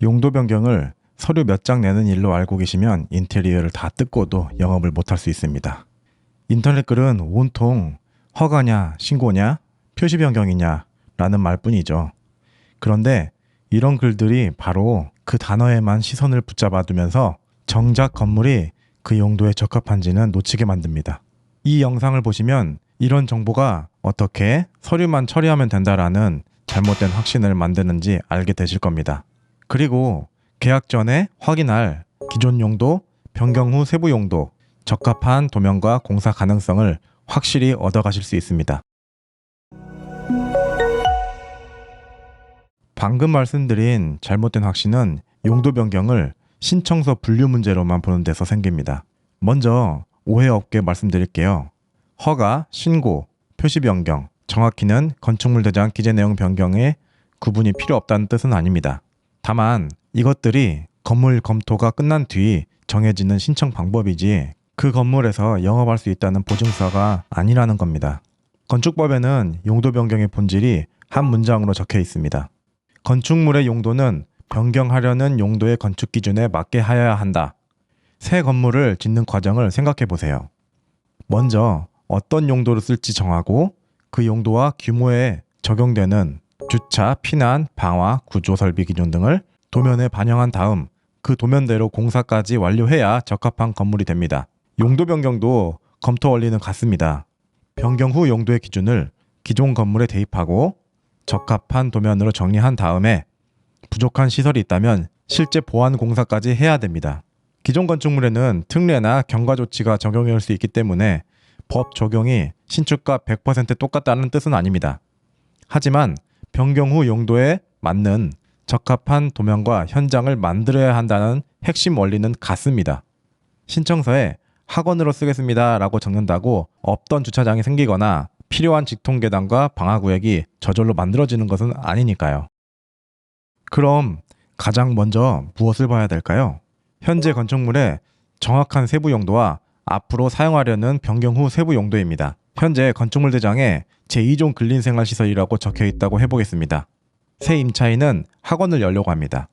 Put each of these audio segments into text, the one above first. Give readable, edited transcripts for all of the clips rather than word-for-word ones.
용도 변경을 서류 몇 장 내는 일로 알고 계시면 인테리어를 다 뜯고도 영업을 못할 수 있습니다. 인터넷 글은 온통 허가냐, 신고냐, 표시 변경이냐 라는 말뿐이죠. 그런데 이런 글들이 바로 그 단어에만 시선을 붙잡아 두면서 정작 건물이 그 용도에 적합한지는 놓치게 만듭니다. 이 영상을 보시면 이런 정보가 어떻게 서류만 처리하면 된다라는 잘못된 확신을 만드는지 알게 되실 겁니다. 그리고 계약 전에 확인할 기존 용도, 변경 후 세부 용도, 적합한 도면과 공사 가능성을 확실히 얻어가실 수 있습니다. 방금 말씀드린 잘못된 확신은 용도 변경을 신청서 분류 문제로만 보는 데서 생깁니다. 먼저 오해 없게 말씀드릴게요. 허가, 신고, 표시 변경, 정확히는 건축물 대장 기재 내용 변경에 구분이 필요 없다는 뜻은 아닙니다. 다만 이것들이 건물 검토가 끝난 뒤 정해지는 신청 방법이지 그 건물에서 영업할 수 있다는 보증서가 아니라는 겁니다. 건축법에는 용도 변경의 본질이 한 문장으로 적혀 있습니다. 건축물의 용도는 변경하려는 용도의 건축 기준에 맞게 하여야 한다. 새 건물을 짓는 과정을 생각해 보세요. 먼저 어떤 용도로 쓸지 정하고 그 용도와 규모에 적용되는 주차, 피난, 방화, 구조 설비 기준 등을 도면에 반영한 다음 그 도면대로 공사까지 완료해야 적합한 건물이 됩니다. 용도 변경도 검토 원리는 같습니다. 변경 후 용도의 기준을 기존 건물에 대입하고 적합한 도면으로 정리한 다음에 부족한 시설이 있다면 실제 보완 공사까지 해야 됩니다. 기존 건축물에는 특례나 경과 조치가 적용될 수 있기 때문에 법 적용이 신축과 100% 똑같다는 뜻은 아닙니다. 하지만 변경 후 용도에 맞는 적합한 도면과 현장을 만들어야 한다는 핵심 원리는 같습니다. 신청서에 학원으로 쓰겠습니다 라고 적는다고 없던 주차장이 생기거나 필요한 직통계단과 방화구역이 저절로 만들어지는 것은 아니니까요. 그럼 가장 먼저 무엇을 봐야 될까요? 현재 건축물의 정확한 세부 용도와 앞으로 사용하려는 변경 후 세부 용도입니다. 현재 건축물 대장에 제2종 근린생활시설이라고 적혀 있다고 해보겠습니다. 새 임차인은 학원을 열려고 합니다.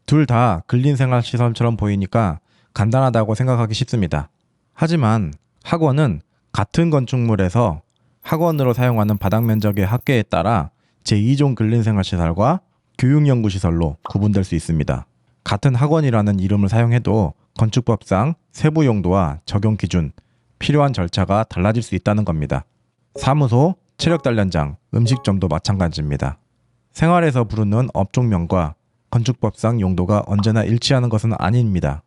둘 다 근린생활시설처럼 보이니까 간단하다고 생각하기 쉽습니다. 하지만 학원은 같은 건축물에서 학원으로 사용하는 바닥 면적의 합계에 따라 제2종 근린생활시설과 교육연구시설로 구분될 수 있습니다. 같은 학원이라는 이름을 사용해도 건축법상 세부 용도와 적용 기준, 필요한 절차가 달라질 수 있다는 겁니다. 사무소, 체력 단련장, 음식점도 마찬가지입니다. 생활에서 부르는 업종명과 건축법상 용도가 언제나 일치하는 것은 아닙니다.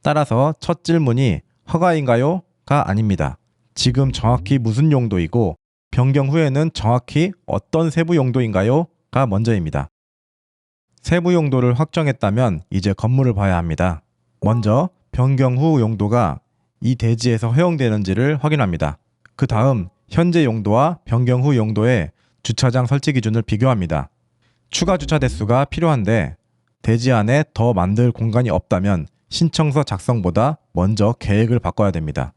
따라서 첫 질문이 허가인가요? 가 아닙니다. 지금 정확히 무슨 용도이고 변경 후에는 정확히 어떤 세부 용도인가요? 가 먼저입니다. 세부 용도를 확정했다면 이제 건물을 봐야 합니다. 먼저 변경 후 용도가 이 대지에서 허용되는지를 확인합니다. 그 다음 현재 용도와 변경 후 용도의 주차장 설치 기준을 비교합니다. 추가 주차 대수가 필요한데 대지 안에 더 만들 공간이 없다면 신청서 작성보다 먼저 계획을 바꿔야 됩니다.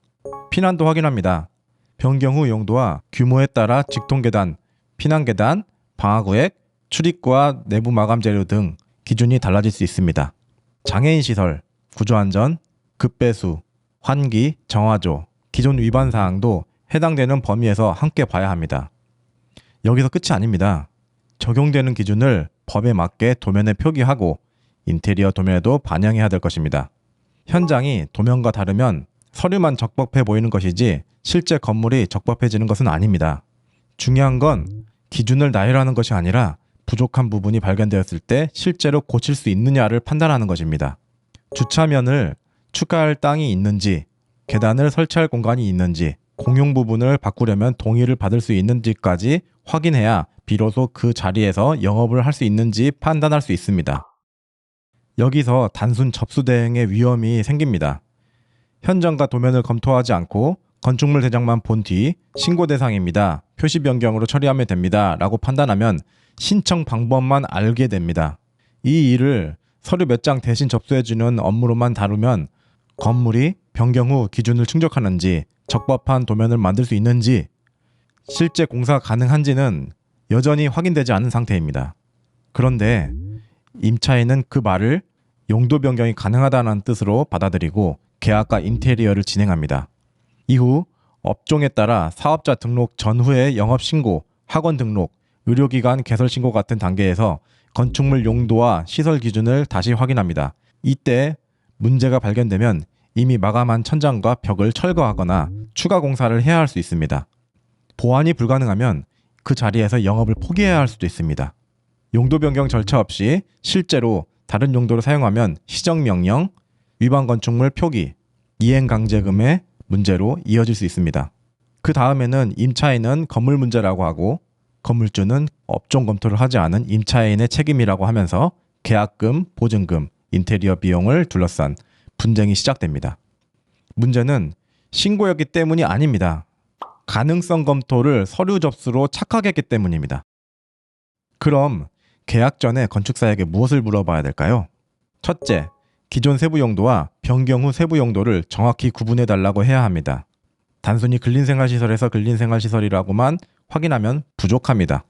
피난도 확인합니다. 변경 후 용도와 규모에 따라 직통계단, 피난계단, 방화구역, 출입구와 내부 마감 재료 등 기준이 달라질 수 있습니다. 장애인 시설, 구조안전, 급배수, 환기, 정화조, 기존 위반 사항도 해당되는 범위에서 함께 봐야 합니다. 여기서 끝이 아닙니다. 적용되는 기준을 법에 맞게 도면에 표기하고 인테리어 도면에도 반영해야 될 것입니다. 현장이 도면과 다르면 서류만 적법해 보이는 것이지 실제 건물이 적법해지는 것은 아닙니다. 중요한 건 기준을 나열하는 것이 아니라 부족한 부분이 발견되었을 때 실제로 고칠 수 있느냐를 판단하는 것입니다. 주차면을 추가할 땅이 있는지, 계단을 설치할 공간이 있는지, 공용 부분을 바꾸려면 동의를 받을 수 있는지까지 확인해야 비로소 그 자리에서 영업을 할 수 있는지 판단할 수 있습니다. 여기서 단순 접수 대행의 위험이 생깁니다. 현장과 도면을 검토하지 않고 건축물 대장만 본 뒤 신고 대상입니다. 표시 변경으로 처리하면 됩니다. 라고 판단하면 신청 방법만 알게 됩니다. 이 일을 서류 몇 장 대신 접수해주는 업무로만 다루면 건물이 변경 후 기준을 충족하는지 적법한 도면을 만들 수 있는지 실제 공사가 가능한지는 여전히 확인되지 않은 상태입니다. 그런데 임차인은 그 말을 용도 변경이 가능하다는 뜻으로 받아들이고 계약과 인테리어를 진행합니다. 이후 업종에 따라 사업자 등록 전후의 영업신고, 학원 등록, 의료기관 개설신고 같은 단계에서 건축물 용도와 시설 기준을 다시 확인합니다. 이때 문제가 발견되면 이미 마감한 천장과 벽을 철거하거나 추가 공사를 해야 할 수 있습니다. 보완이 불가능하면 그 자리에서 영업을 포기해야 할 수도 있습니다. 용도 변경 절차 없이 실제로 다른 용도를 사용하면 시정명령, 위반 건축물 표기, 이행강제금의 문제로 이어질 수 있습니다. 그 다음에는 임차인은 건물 문제라고 하고 건물주는 업종 검토를 하지 않은 임차인의 책임이라고 하면서 계약금, 보증금, 인테리어 비용을 둘러싼 분쟁이 시작됩니다. 문제는 신고였기 때문이 아닙니다. 가능성 검토를 서류 접수로 착각했기 때문입니다. 그럼 계약 전에 건축사에게 무엇을 물어봐야 될까요? 첫째, 기존 세부 용도와 변경 후 세부 용도를 정확히 구분해 달라고 해야 합니다. 단순히 근린생활시설에서 근린생활시설이라고만 확인하면 부족합니다.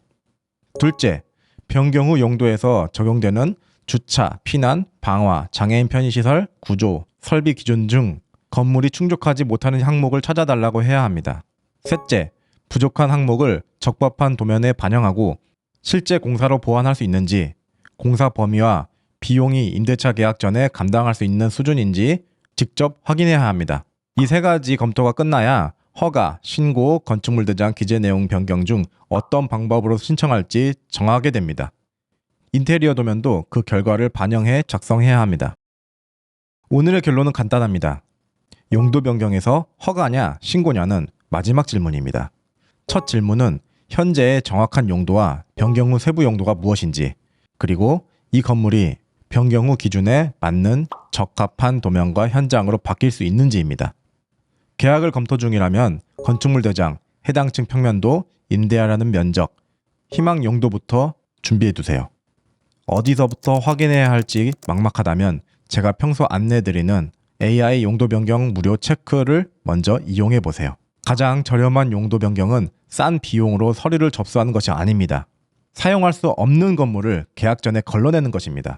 둘째, 변경 후 용도에서 적용되는 주차, 피난, 방화, 장애인 편의시설, 구조, 설비 기준 중 건물이 충족하지 못하는 항목을 찾아달라고 해야 합니다. 셋째, 부족한 항목을 적법한 도면에 반영하고 실제 공사로 보완할 수 있는지, 공사 범위와 비용이 임대차 계약 전에 감당할 수 있는 수준인지 직접 확인해야 합니다. 이 세 가지 검토가 끝나야 허가, 신고, 건축물 대장 기재 내용 변경 중 어떤 방법으로 신청할지 정하게 됩니다. 인테리어 도면도 그 결과를 반영해 작성해야 합니다. 오늘의 결론은 간단합니다. 용도 변경에서 허가냐, 신고냐는 마지막 질문입니다. 첫 질문은 현재의 정확한 용도와 변경 후 세부 용도가 무엇인지, 그리고 이 건물이 변경 후 기준에 맞는 적합한 도면과 현장으로 바뀔 수 있는지입니다. 계약을 검토 중이라면 건축물 대장, 해당 층 평면도, 임대하라는 면적, 희망 용도부터 준비해 두세요. 어디서부터 확인해야 할지 막막하다면 제가 평소 안내드리는 AI 용도 변경 무료 체크를 먼저 이용해 보세요. 가장 저렴한 용도 변경은 싼 비용으로 서류를 접수하는 것이 아닙니다. 사용할 수 없는 건물을 계약 전에 걸러내는 것입니다.